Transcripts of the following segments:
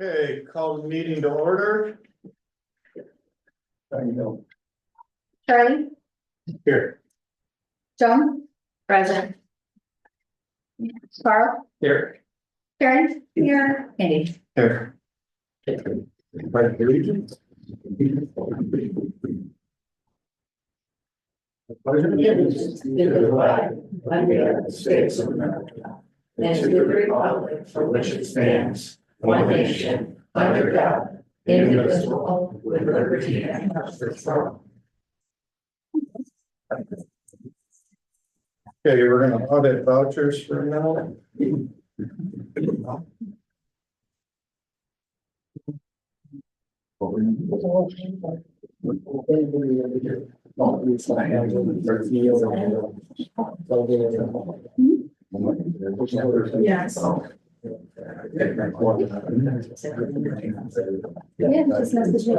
Okay, call the meeting to order. Charlie, Here. Joan, present. Carl, Here. Karen, here, Andy. Here. Allegiance to the flag of the United States of America, and to the republic for which it stands, one nation, under God, indivisible, with liberty and justice for all. Okay, we're gonna audit vouchers for now. Yes. Yeah, just message me.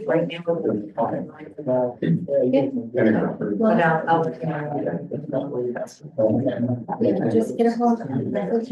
Right now. But I'll look at it. Just get a hold of message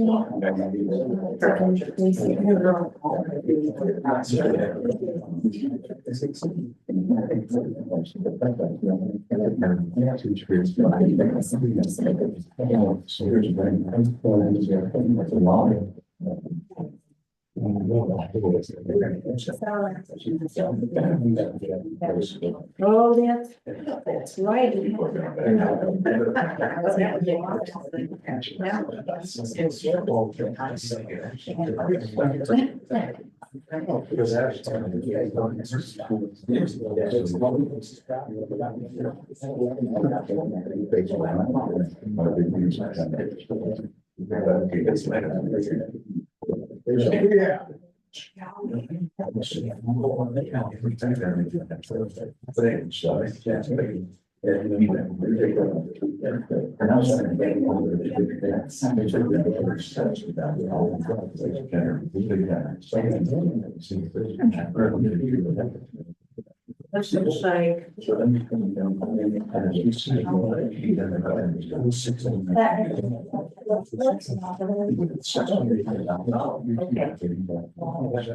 Oh, that's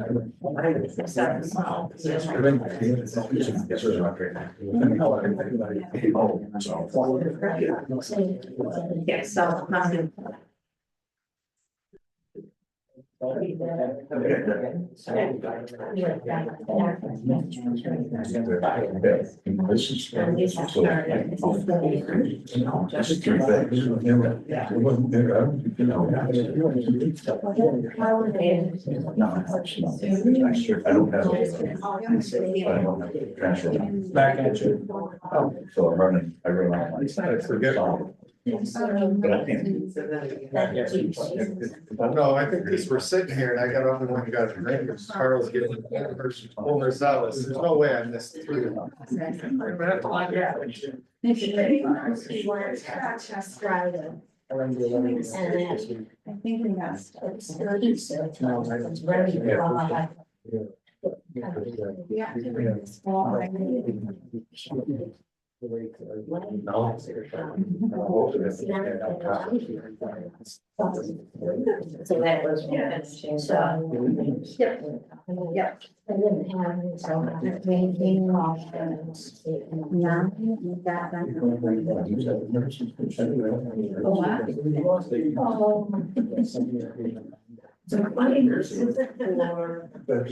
right. Yeah. Looks like. Yes, so. Just three things. It wasn't there, you know. I don't have transfer. Back at you. So I'm running, I run out. I forget. But I can't. No, I think these were sitting here and I got on the one who got the ring, because Carl's getting overzealous. There's no way I missed three. Just Friday. And then I think we got. It's 30, so it's ready to run. Yeah. So that was finishing, so. Yep. I didn't have any, so I'm making off. Yeah, that. So funny, there's lower. Yeah,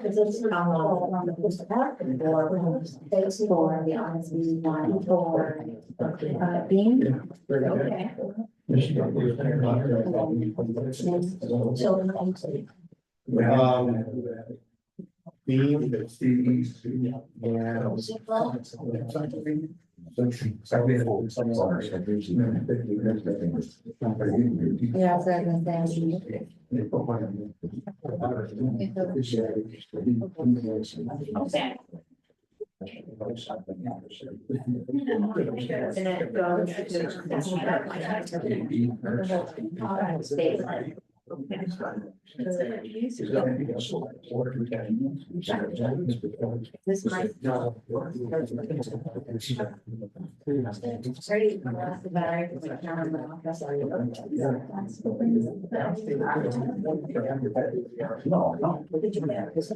because it's on the pushback for space for the honesty, not for being. Okay. Beam. Yeah, This might. Ready, the battery, because I can't remember. Did you get this? So.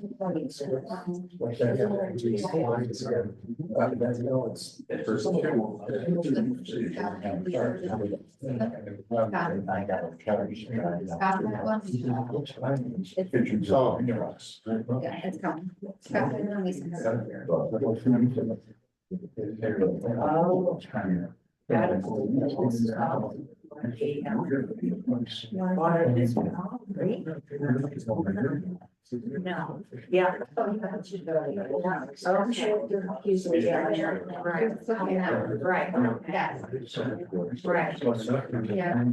Yeah, it's coming. It's coming. No. Yeah. Right. Yes. Right. Yeah.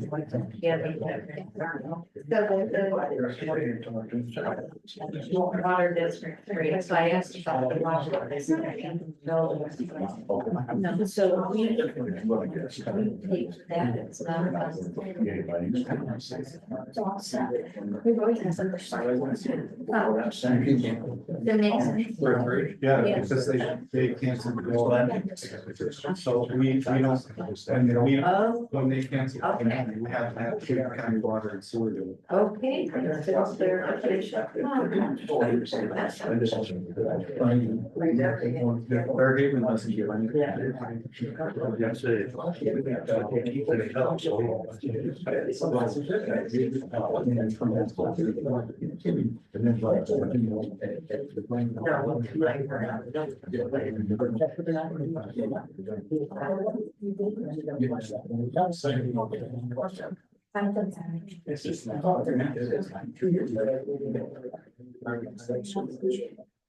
Water district three, so I asked about the water district. No, so we take that, it's not about. We've always had some. The next. Yeah, because they canceled the goal. So we don't, when they cancel, Okay. we have to have county water and sewer. do it. Okay. That's their official. Fairhaven doesn't give It's just.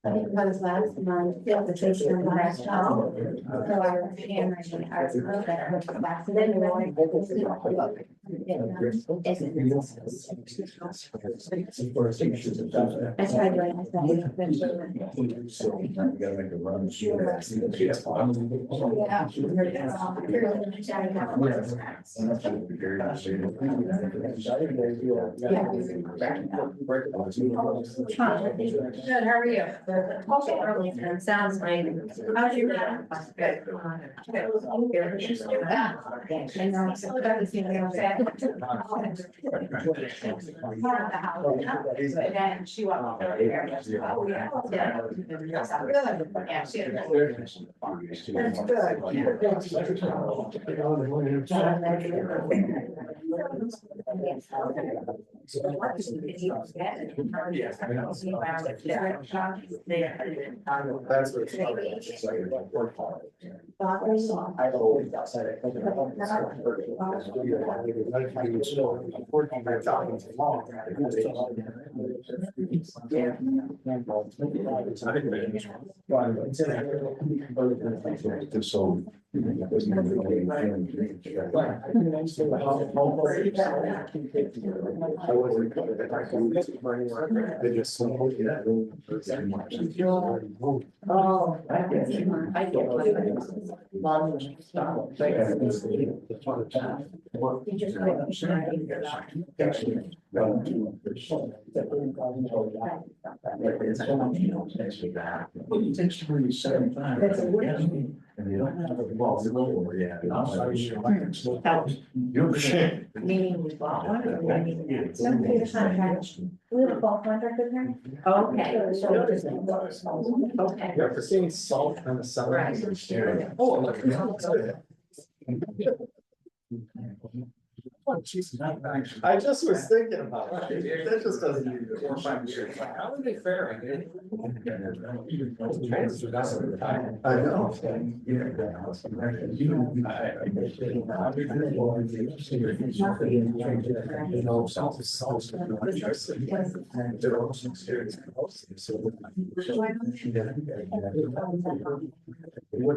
I think that was last month, the application of the last child. So I was handwriting ours, that back to them. I tried doing Good, how are you? Okay, early, and sounds like, how's your dad? Good. And I'm so glad to see you. And then she walked over there. Oh, yeah. Yeah. Good. Yeah, she had. That's what it's They just. Oh, I get meaning we bought one. We have a fall contract with her. Okay. Okay. Yeah, for seeing salt on the side. Right. Oh, look. I just was thinking about it. That just doesn't even 4 or 5 years. Like, how are they faring? I know. Salt is salt. They're also serious. Okay.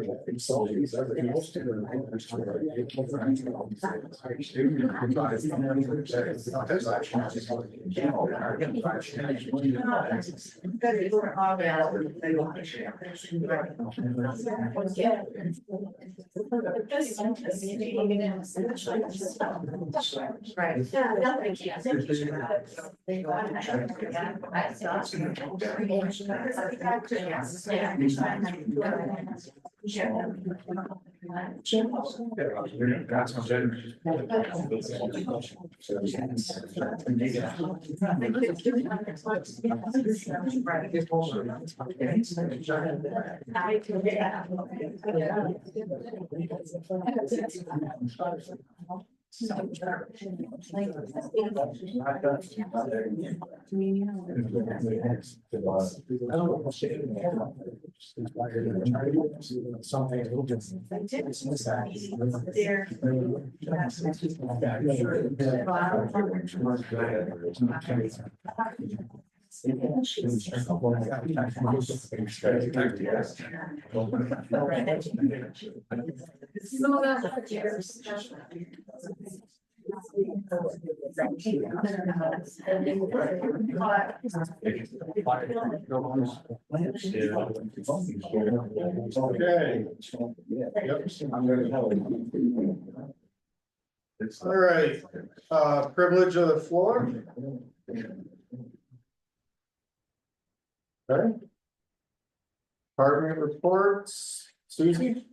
Yep. All right, privilege of the floor. Okay. Department reports, Susie?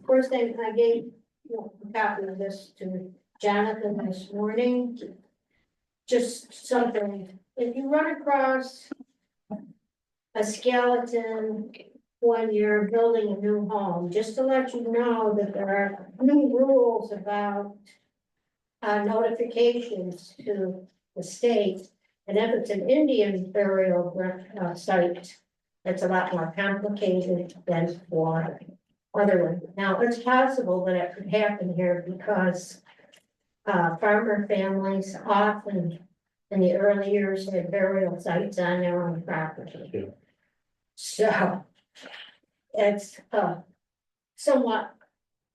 First thing, I gave a copy of this to Jonathan this morning. Just something, if you run across a skeleton when you're building a new home, just to let you know that there are new rules about notifications to the state. And if it's an Indian burial site, it's a lot more complicated than for other ones. Now, it's possible that it could happen here because farmer families often in the early years had burial sites on their own property. So it's a somewhat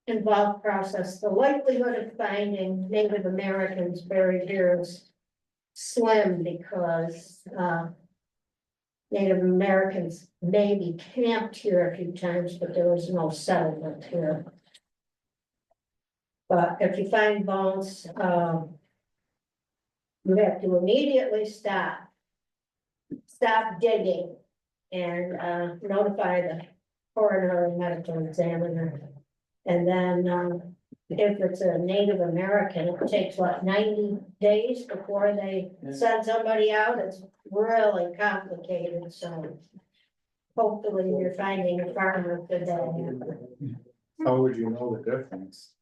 involved process. The likelihood of finding Native Americans buried here is slim because Native Americans maybe camped here a few times, but there was no settlement here. But if you find bones, you have to immediately stop digging and notify the coroner and medical examiner. And then if it's a Native American, it takes 90 days before they send somebody out. It's really complicated, so hopefully you're finding a farmer for that. How would you know the difference?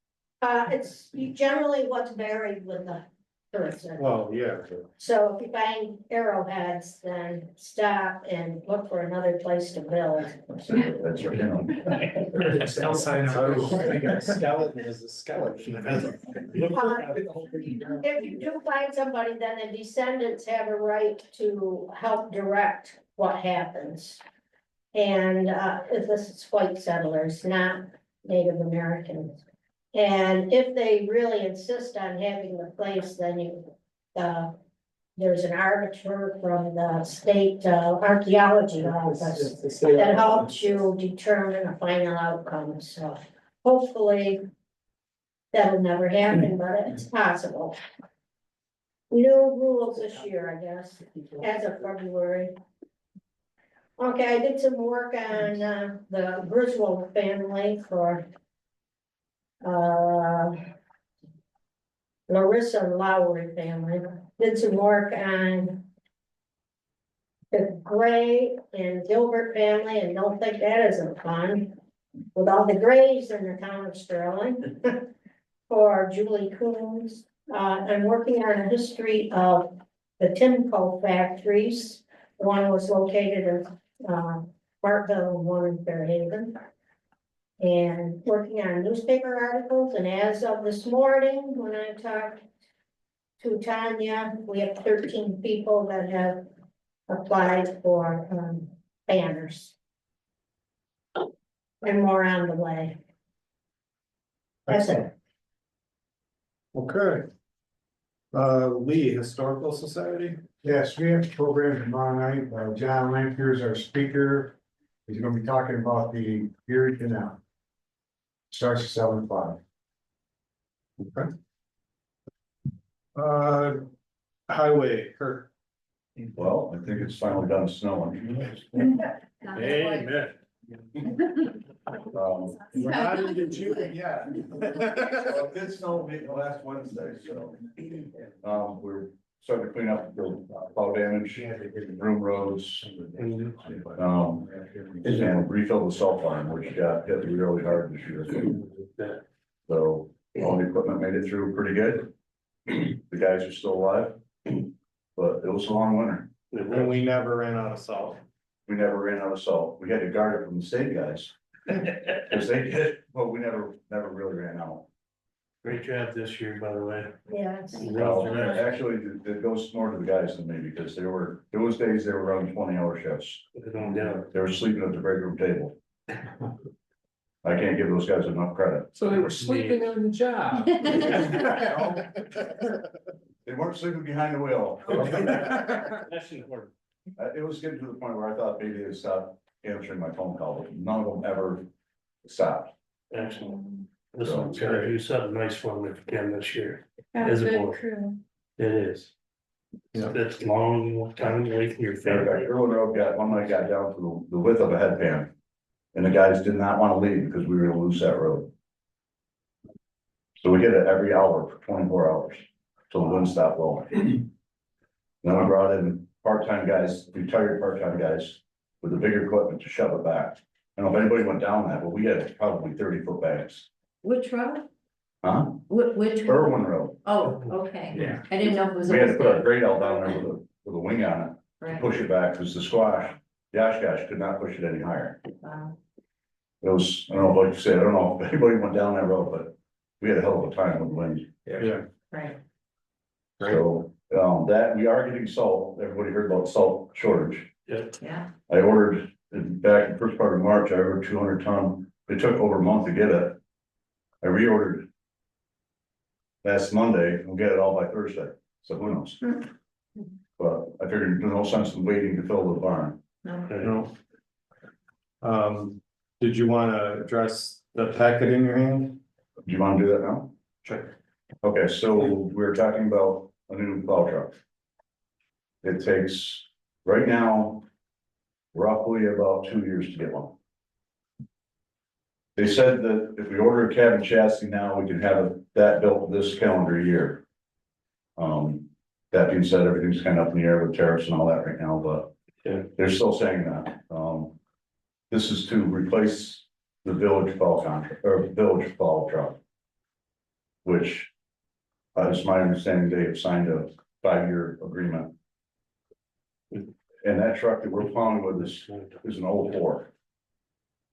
It's generally what's buried with the person. Well, yeah. So if you find arrowheads, then stop and look for another place to build. That's right. Skeleton is a skeleton. If you do find somebody, then the descendants have a right to help direct what happens. And if this is white settlers, not Native Americans. And if they really insist on having the place, then you, there's an arbiter from the state archaeology office that helps you determine a final outcome. So hopefully that'll never happen, but it's possible. New rules this year, I guess, as of February. Okay, I did some work on the Griswold family for Larissa and Lowry family. Did some work on the Gray and Gilbert family, and don't think that isn't fun. With all the Grays in the town of Sterling. For Julie Coons, I'm working on a history of the Timco factories. One was located in Bartville and one in Fairhaven. And working on newspaper articles, and as of this morning, when I talked to Tanya, we have 13 people that have applied for banners. and more on the way. That's it. Okay. Lee, Historical Society? Yes, we have a program tomorrow night, John Lampier is our speaker. He's gonna be talking about the Erie Canal. Starts at 7:05. Highway, Kurt. Well, I think it's finally done snowing. Amen. We're not into June yet. Well, it did snow last Wednesday, so. We're starting to clean up the plow damage, room roads. And refill the salt farm, which got hit really hard this year. So all the equipment made it through pretty good. The guys are still alive. But it was a long winter. And we never ran out of salt. We never ran out of salt. We had to guard it from the state guys. Cause they did, but we never really ran out. Great job this year, by the way. Yeah. Well, actually, it goes more to the guys than me, because those days they were running 20-hour shifts. No doubt. They were sleeping at the break room table. I can't give those guys enough credit. So they were sleeping on the job. They weren't sleeping behind the wheel. That's important. It was getting to the point where I thought maybe they'd stop answering my phone call, but none of them ever stopped. Excellent. Listen, it's gonna do something nice for them if you can this year. As a board. It is. Yeah. That's long time away from your In fact, family. Earl Road one night got down to the width of a headband. And the guys did not want to leave because we were gonna lose that road. So we hit it every hour for 24 hours, till the wind stopped blowing. Then we brought in part-time guys, retired part-time guys, with the bigger equipment to shove it back. I don't know if anybody went down that, but we had probably 30-foot banks. Which road? Huh? Which? Irwin Road. Oh, okay. Yeah. I didn't know if it was. We had to put a grate out down there with a wing on it, Right. push it back, because the squash, the Oshkosh could not push it any higher. Wow. It was, I don't know, like you said, I don't know if anybody went down that road, but we had a hell of a time with the wind. Yeah. Right. So, that, we are getting salt, everybody heard about salt shortage. Yeah. I ordered, back in the first part of March, I ordered 200 ton, it took over a month to get it. I reordered last Monday, we'll get it all by Thursday, so who knows? But I figured there's no sense in waiting to fill the barn. No. No. Did you wanna address the packet in your hand? Do you wanna do that now? Sure. Okay, so we're talking about a new plow truck. It takes, right now, roughly about 2 years to get one. They said that if we order a cabin chassis now, we can have that built this calendar year. That being said, everything's kind of up in the air with tariffs and all that right now, but Yeah. they're still saying that. This is to replace the village plow contract, or village plow truck. Which, it's my understanding they have signed a 5-year agreement. And that truck that we're plowing with is an old Ford.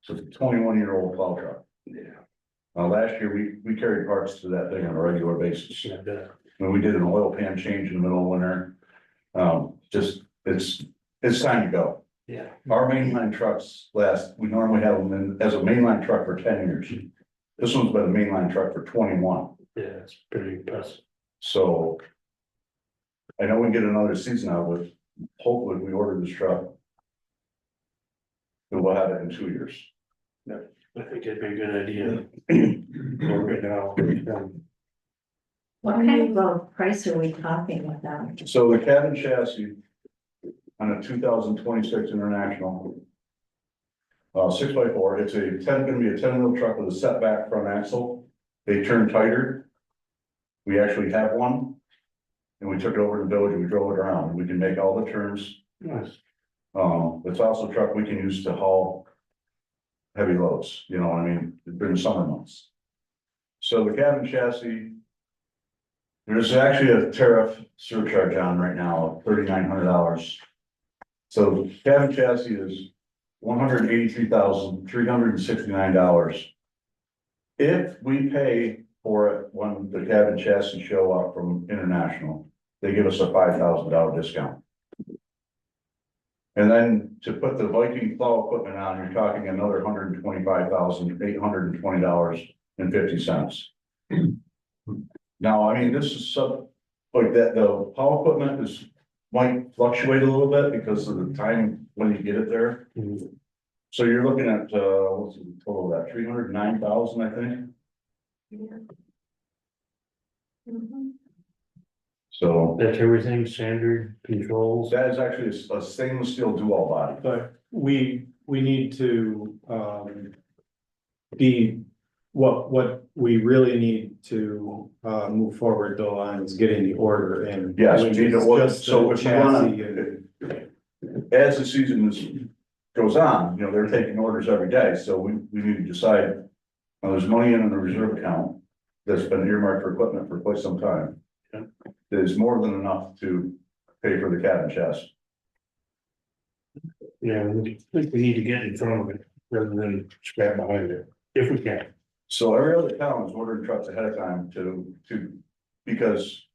So it's a 21-year-old plow truck. Yeah. Last year, we carried parts to that thing on a regular basis. Yeah, that- When we did an oil pan change in the middle of winter. Just, it's time to go. Yeah. Our mainline trucks we normally have them as a mainline truck for 10 years. This one's been a mainline truck for 21. Yeah, it's pretty impressive. So. I know we can get another season out of it. Hopefully we order this truck. And we'll have it in 2 years. I think it'd be a good idea. For right now. What kind of price are we talking about? So the cabin chassis. On a 2026 International. 6x4, it's gonna be a 10-wheel truck with a setback front axle. They turn tighter. We actually have one. And we took it over to the village and we drove it around. We can make all the turns. Nice. It's also a truck we can use to haul. Heavy loads, you know what I mean, during the summer months. So the cabin chassis. There's actually a tariff surcharge on right now of $3,900. So the cabin chassis is $183,369. If we pay for it when the cabin chassis show up from International, they give us a $5,000 discount. And then to put the Viking plow equipment on, you're talking another $125,820.50. Now, I mean, this is like that, the plow equipment might fluctuate a little bit because of the time when you get it there. Mhm. So you're looking at, what's the total of that, 309,000, I think, so. That's everything, standard controls. That is actually a stainless steel dual body. But we need to, be, what we really need to, move forward though on is getting the order in. Yes, we which need to is order, just so the if we wanna, chassis and- as the season goes on, you know, they're taking orders every day, so we need to decide. Now, there's money in the reserve account that's been earmarked for equipment for quite some time. Yeah. There's more than enough to pay for the cab and chassis. Yeah, I think we need to get in front of it rather than scrap behind it, if we can. So every other town is ordering trucks ahead of time because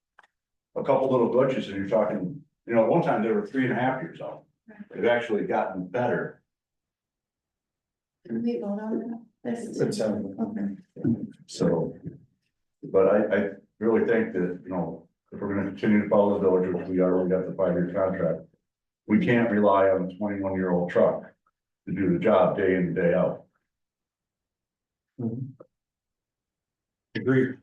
a couple little glitches and you're talking, you know, at one time they were 3.5 years out. They've actually gotten better. Can we vote on that? This It's, okay. So, but I really think that, you know, if we're gonna continue to follow the village, which we already got the 5-year contract, we can't rely on a 21-year-old truck to do the job day in and day out. Agreed.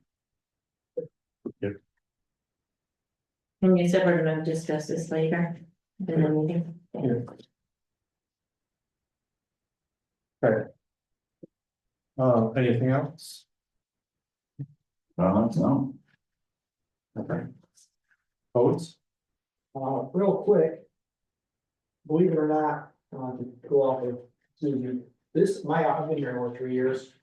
And you said we're gonna discuss this later in the meeting. Anything else? No. Okay. Votes? Real quick. Believe it or not, to go off of Susan, I've been here over 3 years.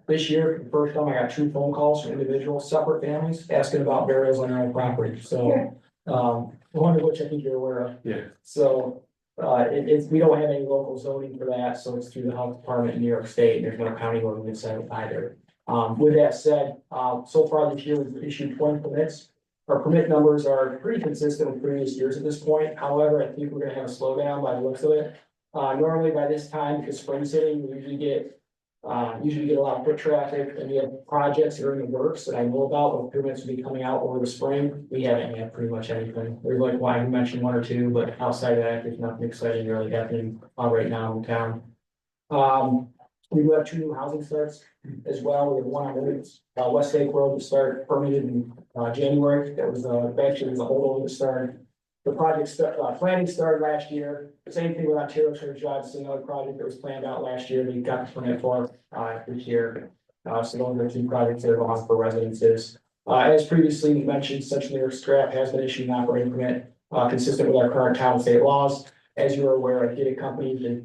This year, for the first time, I got 2 phone calls from individuals, separate families, asking about burials on their own property, so. One of which I think you're aware of. Yeah. So, we don't have any local zoning for that, so it's through the health department in New York State, and there's no county ordinance on it either. With that said, so far this year, we've issued 20 permits. Our permit numbers are pretty consistent with previous years at this point, however, I think we're gonna have a slowdown by the looks of it. Normally by this time, because spring's hitting, we usually get a lot of foot traffic, and we have projects that are in the works that I know about, with permits will be coming out over the spring. We haven't had pretty much anything. There's like, why I mentioned 1 or 2, but outside of that, there's nothing exciting really happening right now in town. We do have 2 new housing starts as well. We have one on West Lake Road to start permitted in January. That was actually was a holdover to start. The project planning started last year. Same thing with Ontario Church Drive. It's another project that was planned out last year. We got the permit for this year. So those are 2 projects that are on for residences. As previously mentioned, Central New York Scrap has been issued an operating permit consistent with our current town and state laws. As you are aware, I did accompany the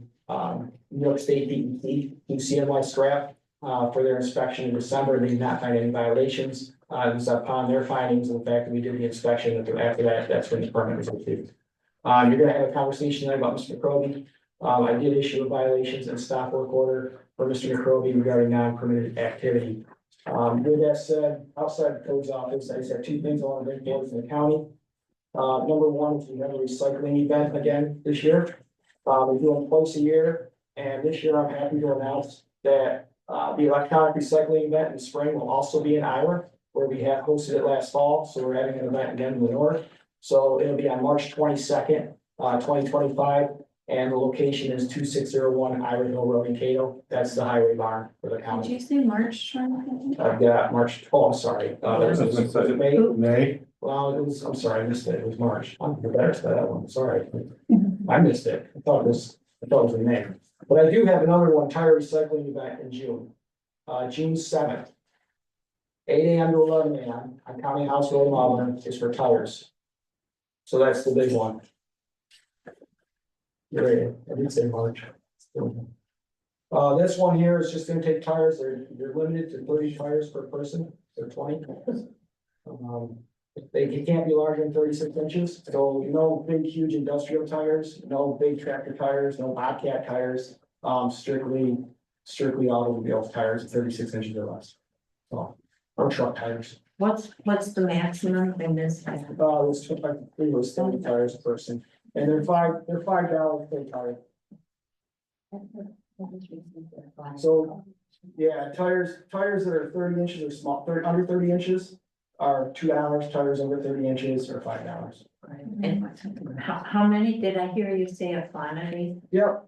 New York State DEP to CNY Scrap for their inspection in December. They did not find any violations. It was upon their findings and the fact that we did the inspection that after that, that's when the permit was issued. You're gonna have a conversation tonight about Mr. McCroby. I did issue a violations and stop work order for Mr. McCroby regarding non-permitted activity. With that said, outside the codes office, I just have 2 things I want to bring forward from the county. Number 1 is we have a recycling event again this year. We do them twice a year, and this year I'm happy to announce that the electronic recycling event in the spring will also be in Iowa, where we have hosted it last fall, so we're having an event again in the north. So it'll be on March 22nd, 2025, and the location is 2601 Iowa Hill Road in Cato. That's the highway barn for the Did county. you say March 20th? I've got March, I'm sorry. Was it May? May? Well, I'm sorry, I missed it. It was March. I'm embarrassed by that one. Sorry. I missed it. I thought it was in May. But I do have another one, tire recycling event in June. June 7th. 8 AM to 11 AM on County House Road in Auburn is for tires. So that's the big one. Great, I did say March. This one here is just gonna take tires, you're limited to 30 tires per person, or 20. They can't be larger than 36 inches, so no big, huge industrial tires, no big tractor tires, no Bobcat tires. Strictly automobile tires, 36 inches or less. So, or truck tires. What's the maximum in this? It was 30 tires a person. And they're $5 per tire. So, yeah, tires that are 30 inches or small, under 30 inches are $2, tires over 30 inches are $5. And how many did I hear you say a quantity? Yep,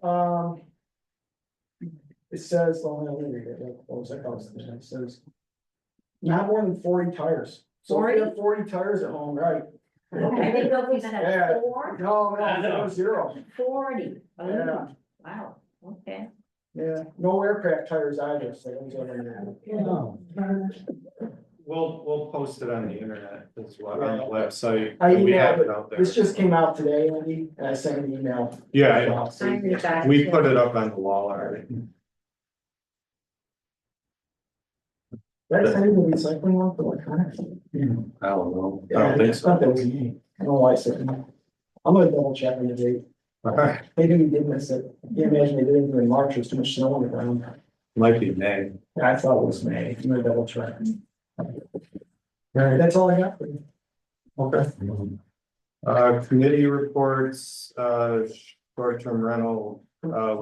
it says, well, let me read it, what was that? It says. Not more than 40 tires. So if you have 40 tires at home, right? I think they'll even Yeah. have 4, No, 0. 40. Oh, Yeah. wow, okay. Yeah, no aircraft tires either, so those are We'll post it on the internet as well, on the website. I We have emailed it out there. This just came out today, Andy, and I sent an email. Yeah, we put it up on the wall already. That's how you do recycling one for electronics. I don't know. I Yeah, don't think I thought that was me. I don't know why I said that. I'm gonna double check on the date. so. Maybe we did miss it. I can't imagine they didn't do it in March, there's too much snow on the ground. Might be May. I thought it was May. I'm gonna double check. Alright, that's all I got for you. Okay. Committee reports, short-term rental,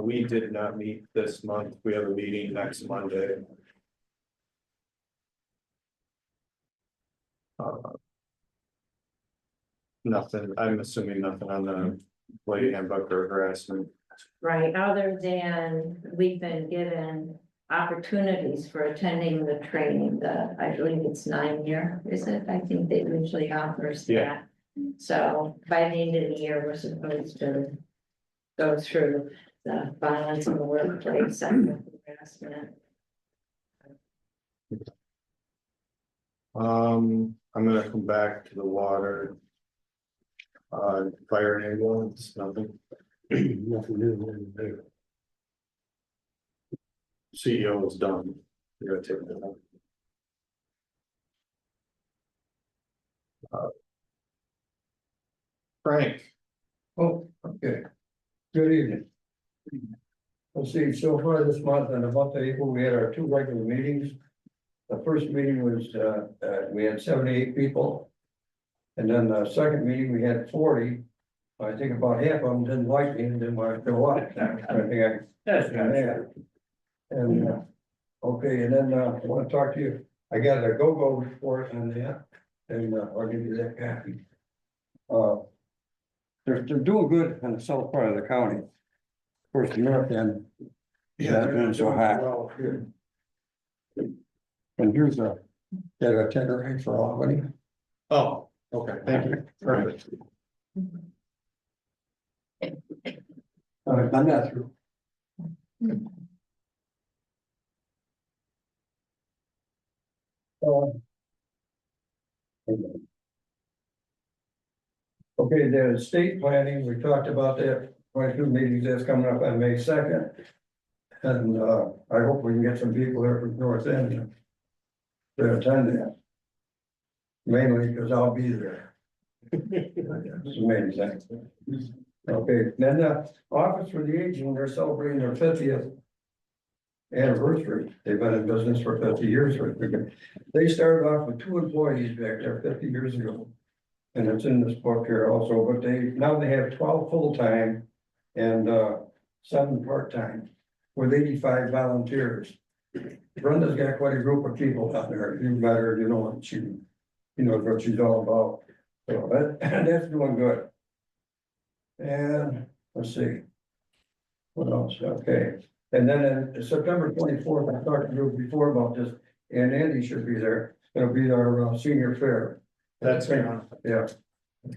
we did not meet this month. We have a meeting next Monday. Nothing, I'm assuming nothing on the employee handbook or harassment. Right, other than we've been given opportunities for attending the training, I believe it's 9-year, is it? I think they usually offers Yeah. that. So by the end of the year, we're supposed to go through the violence in the workplace, sexual harassment. I'm gonna come back to the water. Fire and ambulance, nothing. Nothing new there. CEO is done. You're gonna take that up. Frank, Oh, okay. Good evening. Let's see, so far this month, in the month of April, we had our 2 regular meetings. The first meeting was, we had 78 people. And then the second meeting, we had 40. I think about half of them didn't like me and didn't want to go up. I think That's yeah. And, okay, and then, I want to talk to you. I got a go-go report on that, and, I'll give you that copy. They're doing good on the south part of the county. Of course, the north end. Not doing so hot. well, And here's a tender for Albany. oh, okay, thank you, perfect. I'm not through. Okay, the estate planning, we talked about that, quite a few meetings that's coming up on May 2nd. And I hope we can get some people there from North End to attend that. Mainly because I'll be there. It's amazing. Okay, then the Office for the Aging, they're celebrating their 50th anniversary. They've been in business for 50 years. They started off with 2 employees back there 50 years ago. And it's in this book here also, but now they have 12 full-time and 7 part-time with 85 volunteers. Brenda's got quite a group of people out there. You met her, you know what she's all about. So that's doing good. And let's see. What else? Okay. And then in September 24th, I talked to you before about this, and Andy should be there. It'll be our senior fair. That's right. Yeah.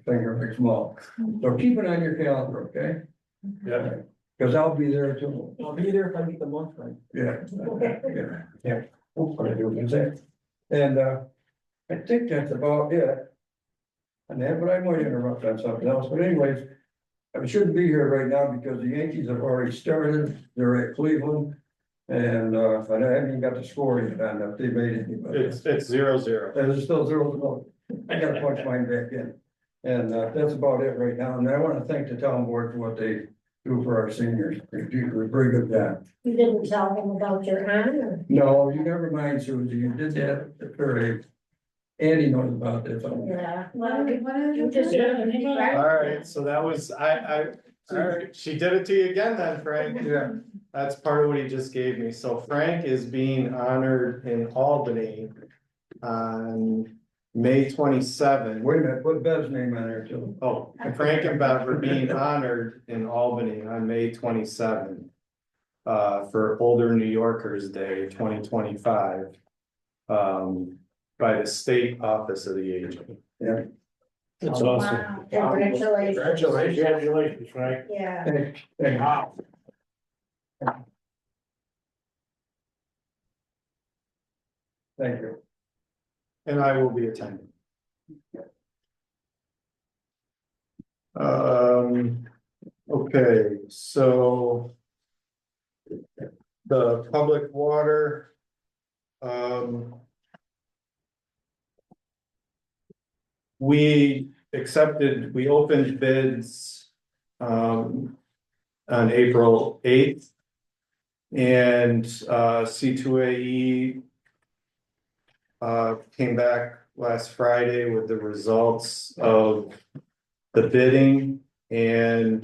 Finger very small. So keep it on your calendar, okay? Yeah. Because I'll be there too. I'll be there if I get the month right. Yeah. Yeah. Hopefully I do what I say. And I think that's about it. And then, but I might interrupt on something else, but anyways. I shouldn't be here right now because the Yankees have already started. They're at Cleveland. And I haven't even got the score yet on if they made it. But It's 0-0. It's still 0-0. I gotta punch mine back in. And that's about it right now. And I want to thank the town board for what they do for our seniors. They do a very good job. You didn't tell them about your honor. No, you never mind, Susie. You did that at her age. Andy knows about this. Yeah, well, you is just. Yeah. All right, so that was, all right, she did it to you again then, Frank. Yeah, That's part of what he just gave me. So Frank is being honored in Albany on May 27th. wait a minute, put Bev's name on there too. Oh, Frank and Bev are being honored in Albany on May 27th. For Older New Yorkers Day 2025. By the State Office of the Aging. It's awesome. Wow. Congratulations. Congratulations, Frank. Yeah. Thank you. And I will be attending. Okay, so. The public water. We opened bids. On April 8th. And C2AE. Came back last Friday with the results of the bidding and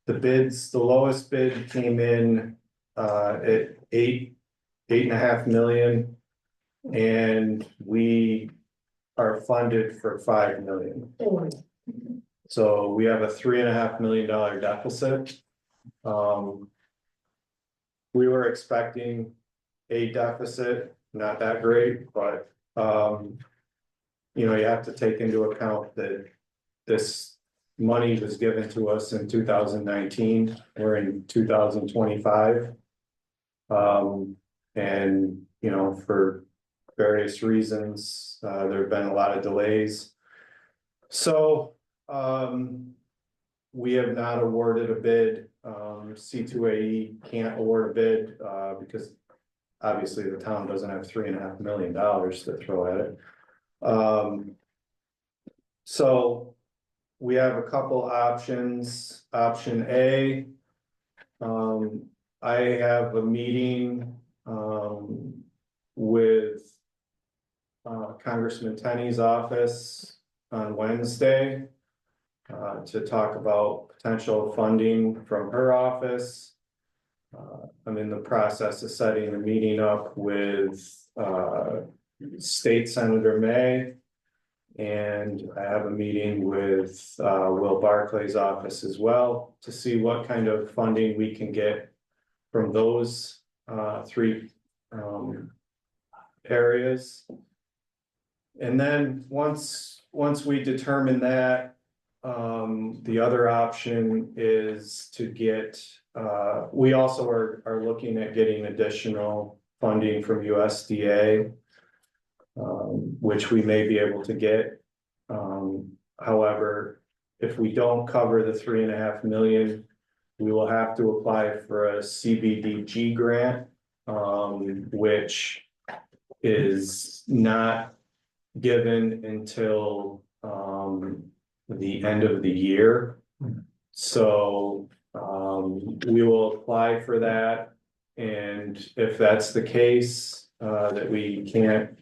the bids, the lowest bid came in at 8.5 million. And we are funded for 5 million. So we have a $3.5 million deficit. We were expecting a deficit, not that great, but you know, you have to take into account that this money was given to us in 2019, we're in 2025. And you know, for various reasons, there have been a lot of delays. So we have not awarded a bid. C2AE can't award a bid because obviously the town doesn't have $3.5 million to throw at it. So we have a couple options. Option A, I have a meeting with Congressman Tenney's office on Wednesday to talk about potential funding from her office. I'm in the process of setting a meeting up with State Senator May. And I have a meeting with Will Barclay's office as well to see what kind of funding we can get from those three areas. And then once we determine that, the other option is to get, we also are looking at getting additional funding from USDA, which we may be able to get. However, if we don't cover the 3.5 million, we will have to apply for a CBDG grant, which is not given until the end of the year. So we will apply for that. And if that's the case, that we can't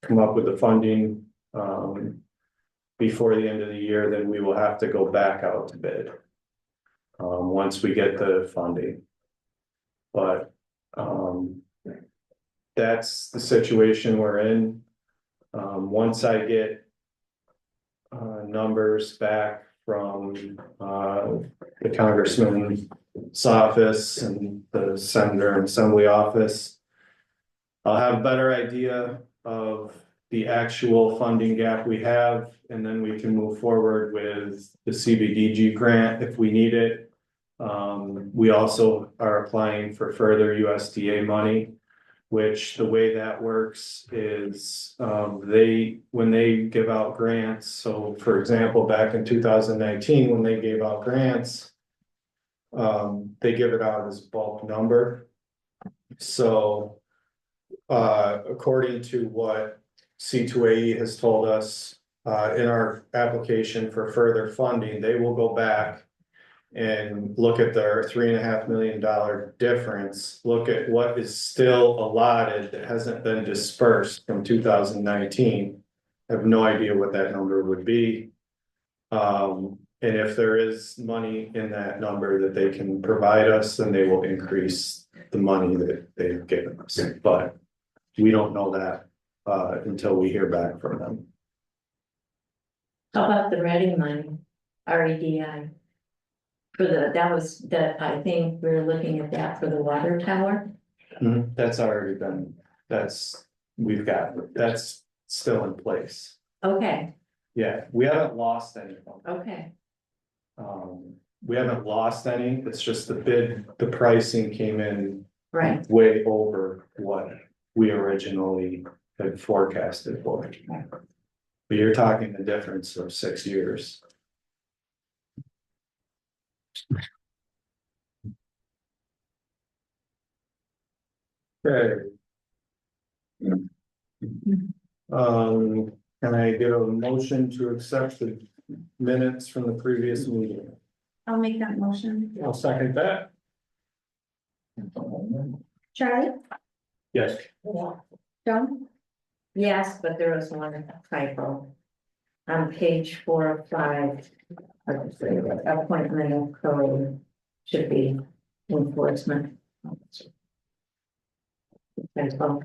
come up with the funding before the end of the year, then we will have to go back out to bid once we get the funding. But that's the situation we're in. Once I get numbers back from the congressman's office and the senator and assembly office, I'll have a better idea of the actual funding gap we have, and then we can move forward with the CBDG grant if we need it. We also are applying for further USDA money, which the way that works is when they give out grants. So for example, back in 2019, when they gave out grants, they give it out as bulk number. So according to what C2AE has told us in our application for further funding, they will go back and look at their $3.5 million difference, look at what is still allotted that hasn't been dispersed from 2019. I have no idea what that number would be. And if there is money in that number that they can provide us, then they will increase the money that they've given us, but we don't know that until we hear back from them. How about the ready money, REDI? For I think we were looking at that for the water tower. That's already been, that's still in place. Okay, Yeah, we haven't lost anything. okay, We haven't lost any, it's just the pricing came in right. way over what we originally had forecasted for. But you're talking the difference of 6 years. Okay. Can I get a motion to accept the minutes from the previous meeting? I'll make that motion. I'll second that. Charlie? Yes, John? Yes, but there was one typo. On page 4 of 5. Appointment of code should be enforcement. Typo.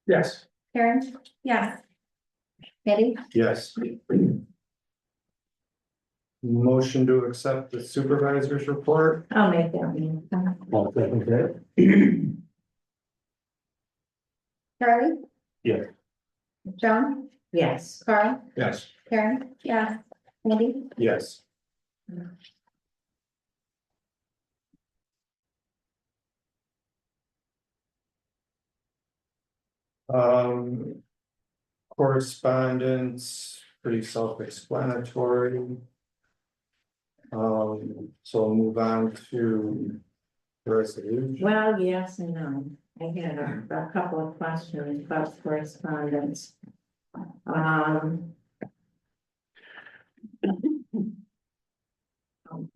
yes, Karen? Yes. Eddie? Yes. Motion to accept the supervisor's report. I'll make that one. I'll second that. Charlie? Yes. John? Yes. Carl? Yes. Karen? Yes. Eddie? Yes. Correspondence, pretty self-explanatory. So I'll move on to resolution. Well, yes and no. I had a couple of questions about correspondence.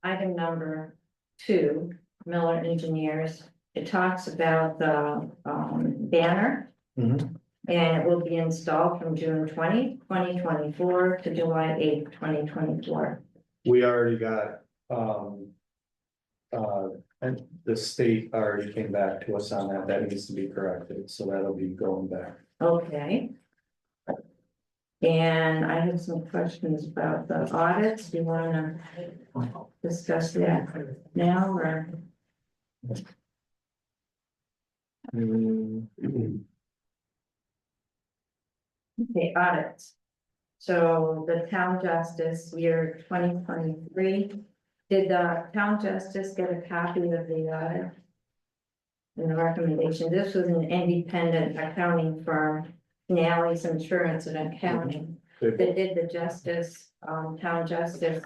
Item number 2, Miller Engineers. It talks about the banner. Mhm. And it will be installed from June 20, 2024 to July 8, 2024. We already got, and the state already came back to us on that. That needs to be corrected, so that'll be going back. Okay. And I have some questions about the audits. Do you wanna discuss that now or? Okay, audits. So the town justice year 2023, did the town justice get a copy of the audit? And the recommendation, this was an independent accounting firm, Nally's Insurance and Accounting. That did the justice, town justice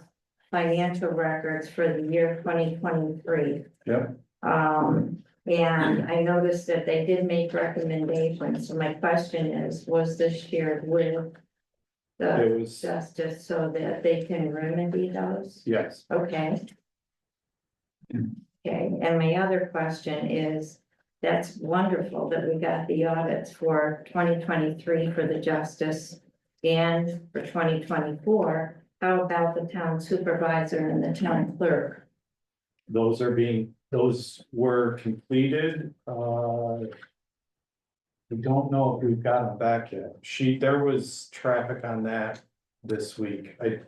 financial records for the year 2023. Yep. And I noticed that they did make recommendations, so my question is, was this shared with the It was, justice so that they can remedy those? yes, Okay. Okay, and my other question is, that's wonderful that we got the audits for 2023 for the justice and for 2024. How about the town supervisor and the town clerk? those were completed, we don't know if we've got them back yet. There was traffic on that this week. I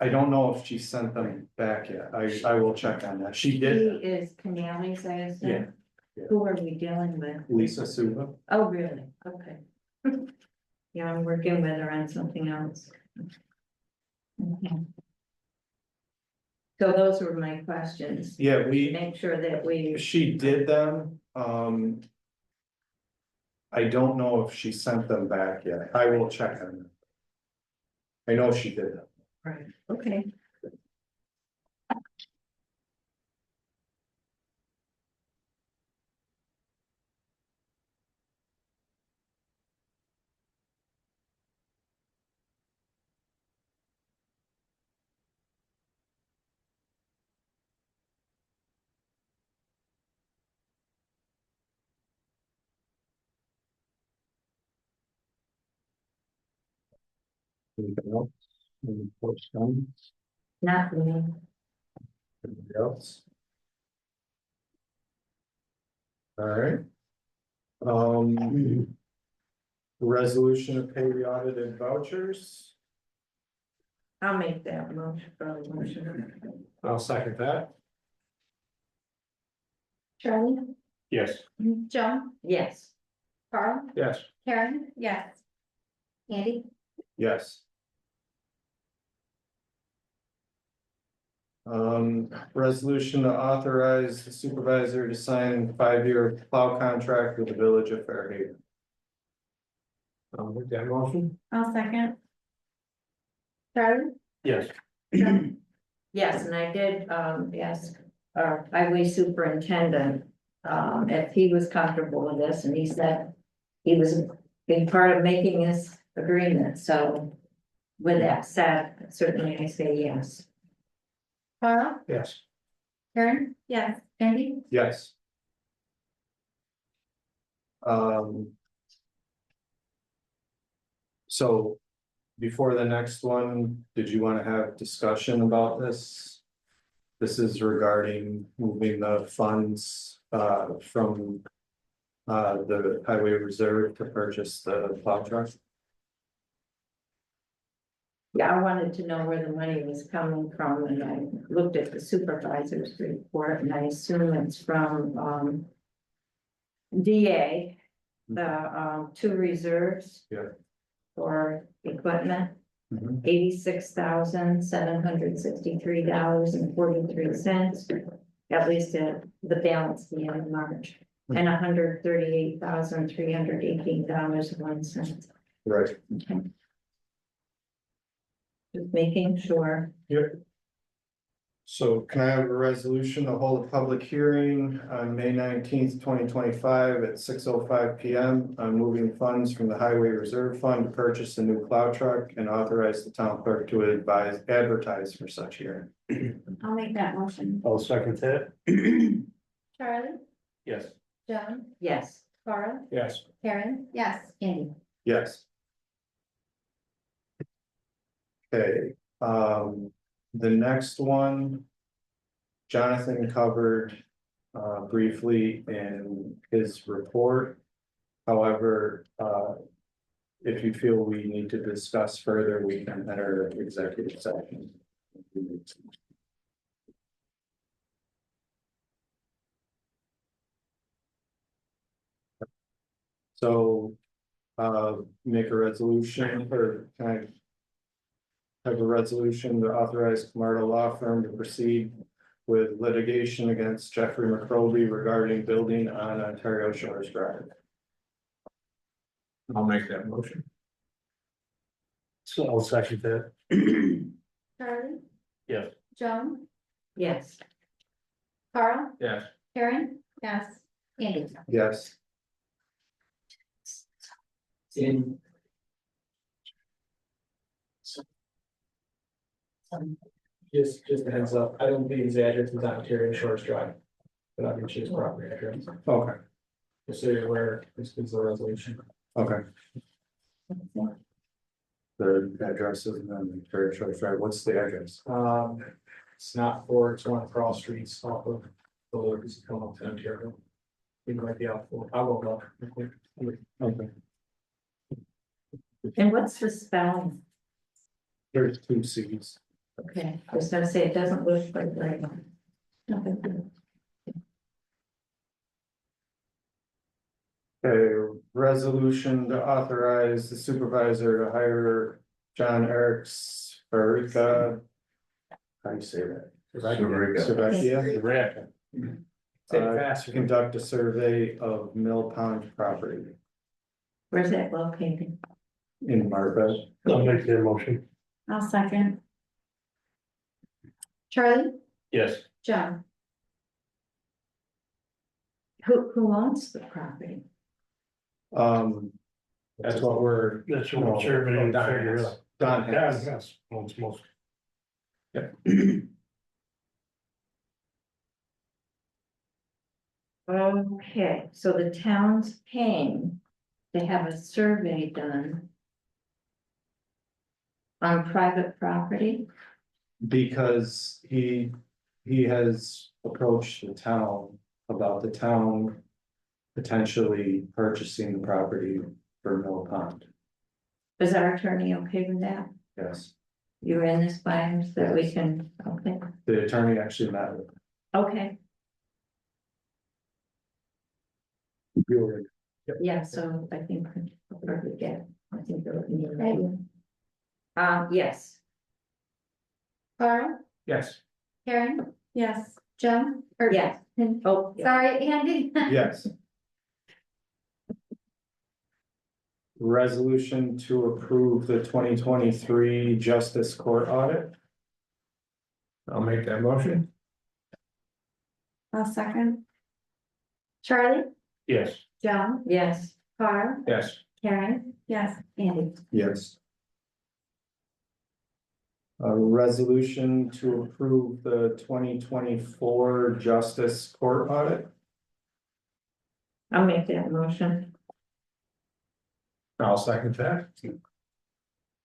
don't know if she sent them back yet. I will check on that. She He did, is Canales, I assume. Yeah, yeah. Who are we dealing with? Lisa Suva. Oh, really? Okay. Yeah, I'm working with her on something else. Okay. So those were my questions. Yeah, Make sure that we, she did them, I don't know if she sent them back yet. I will check on them. I know she did that. Right, okay. Anything else? Any correspondence? Not me. Anybody else? All right. Resolution to pay the audited vouchers. I'll make that motion. I'll second that. Charlie, Yes. Joan, Yes. Carl, Yes. Karen, yes. Andy, Yes. Resolution to authorize the supervisor to sign 5-year plow contract with the village of Fairhaven. I'll make that motion. I'll second. Charlie, Yes. Joan, Yes, and I did, ask our highway superintendent, if he was comfortable with this, and he said he was a big part of making this agreement, so with that said, certainly I say yes. Carl, Yes. Karen, yes. Andy, Yes. So before the next one, did you want to have discussion about this? This is regarding moving the funds from the highway reserve to purchase the plow truck. Yeah, I wanted to know where the money was coming from, and I looked at the supervisor's report, and I assume it's from, DA, the, 2 reserves. Yeah. For equipment, Mhm. $86,763.43. At least the balance at the end of March, and $138,318.01. Right. Okay. Just making sure. Yep. So can I have a resolution to hold a public hearing on May 19th, 2025 at 6:05 PM on moving funds from the Highway Reserve Fund to purchase a new plow truck and authorize the town clerk to advertise for such hearing. I'll make that motion. I'll second that. Charlie, Yes. Joan, Yes. Carl, Yes. Karen, yes. Andy, Yes. Okay, the next one. Jonathan covered briefly in his report. However, if you feel we need to discuss further, we can enter executive session. So, make a resolution, or can I have a resolution to authorize Camardo Law Firm to proceed with litigation against Jeffrey McRobey regarding building on Ontario Shores Drive. I'll make that motion. So I'll second that. Charlie, Yes. Joan, Yes. Carl, Yes. Karen, yes. Andy. Yes. In. Just a heads up, I don't think his address is on Ontario Shores Drive. But I can choose property address, Okay, just so you're aware, this is the resolution. okay. The address is in Ontario Shores Drive. What's the address? It's not for, it's one across streets off of the Lucas come up to Ontario. You might be out for, I'll go up. Okay. And what's the spelling? There's 2 C's. Okay, I was gonna say, it doesn't look like right. Nothing. A resolution to authorize the supervisor to hire John Eriks Farica. How do you say that? Savecchia. Say it To faster. conduct a survey of Mill Pond property. Where's that located? in Margaret. I'll make that motion. I'll second. Charlie? Yes, John? Who owns the property? That's what we're. that's what I'm surveying to figure out. Don has. Yes, owns most. Okay, so the town's paying to have a survey done on private property? Because he has approached the town about the town potentially purchasing the property for Mill Pond. Is our attorney okay with that? Yes, You in this by so that we can, okay, the attorney actually met with okay, him. yeah, so I think we're good, yeah, I think they're looking at it. Yes. Carl, Yes. Karen? Yes. Joan? Or- Yes. Oh, yeah. Sorry, Andy. Yes. Resolution to approve the 2023 Justice Court audit. I'll make that motion. I'll second. Charlie, Yes, Joan, Yes. Carl, Yes. Karen? Yes. Andy? Yes. A resolution to approve the 2024 Justice Court audit. I'll make that motion. I'll second that.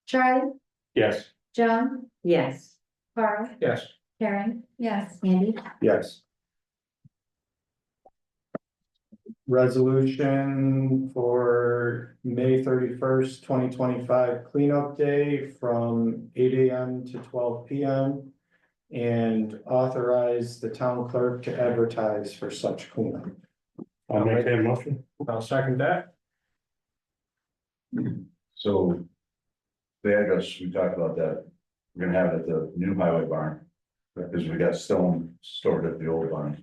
Charlie, yes, Joan, Yes. Carl, Yes. Karen? Yes. Andy? Yes. Resolution for May 31st, 2025 cleanup day from 8 AM to 12 PM. And authorize the town clerk to advertise for such cleanup. I'll make that motion. I'll second that. So. The address, we talked about that, we're gonna have it at the new highway barn. Because we got stone stored at the old barn.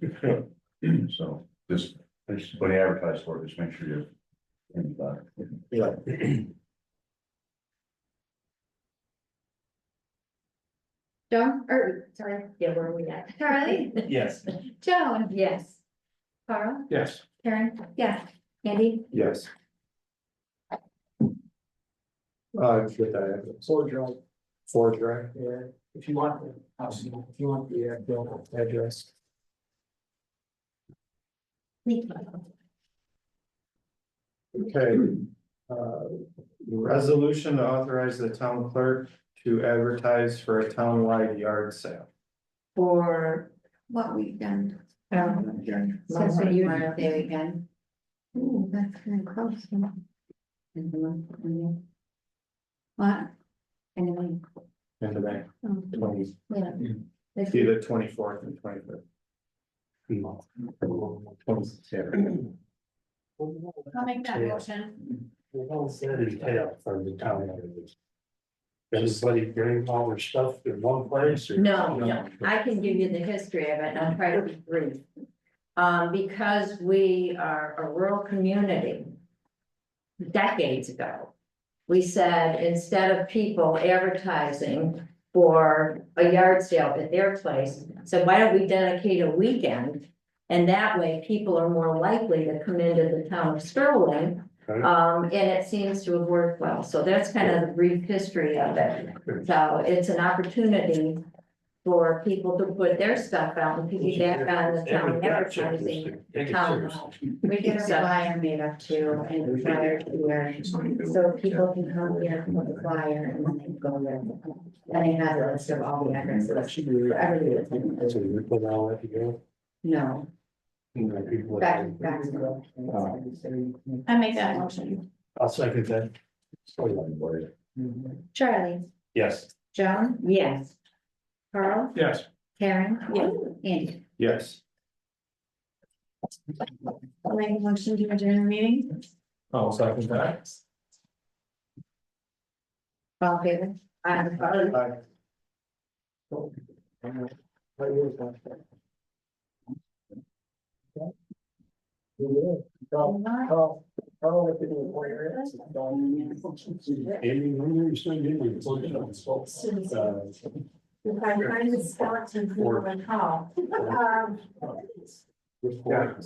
So just, when you advertise for it, just make sure you. think about it. Yeah. Joan, or, sorry, Yeah, where are we at? Charlie, Yes. Joan, Yes. Carl, Yes. Karen? Yes. Andy? Yes. Should I? Ford Drive, Ford Drive. yeah, if you want, if you want the bill address. Okay. Resolution to authorize the town clerk to advertise for a townwide yard sale. For, What weekend? Says that you- Memorial Day weekend. Ooh, that's kind of close. What? Anyway. In the May, Oh, 20, yeah. This- either 24th and 25th. No. 27th. I'll make that motion. What does that entail for the town? Everybody bring all their stuff in one place or? no, I can give you the history of it, and I'll try to be brief. Because we are a rural community. Decades ago, we said, instead of people advertising for a yard sale at their place, so why don't we dedicate a weekend? And that way, people are more likely to come into the town of Sterling. Okay. And it seems to have worked well, so that's kind of the brief history of it. So it's an opportunity for people to put their stuff out and piggyback on the town advertising. Town hall. We get a flyer made up too, and a flyer here, so people can come here and put the flyer and then they can go there. And it has a list of all the addresses for everybody that's in there. So you put all that together? No, And then people- back to I make that motion. I'll second that. Charlie, Yes. Joan, Yes. Carl, Yes. Karen, Andy. Yes. I'll make a motion to adjourn the meeting. I'll second that. All in favor? Aye. Oh. Oh, if it was where it's done. Amy, when you still getting it? If I find the skeleton, who will I call? Report.